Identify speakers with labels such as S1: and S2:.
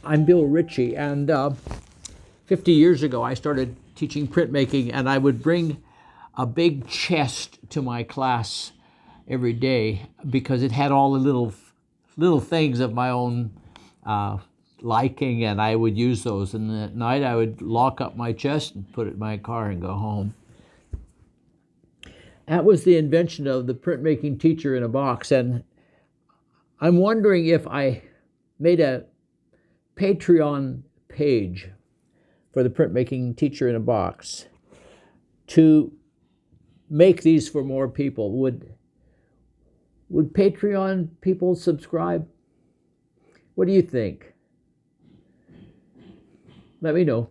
S1: I'm Bill Ritchie, and 50 years ago I started teaching printmaking, and I would bring a big chest to my class every day because it had all the little things of my own liking, and I would use those. And at night I would lock up my chest and put it in my car and go home. That was the invention of the printmaking teacher in a box, and I'm wondering if I made a Patreon page for the printmaking teacher in a box to make these for more people. Would Patreon people subscribe? What do you think? Let me know.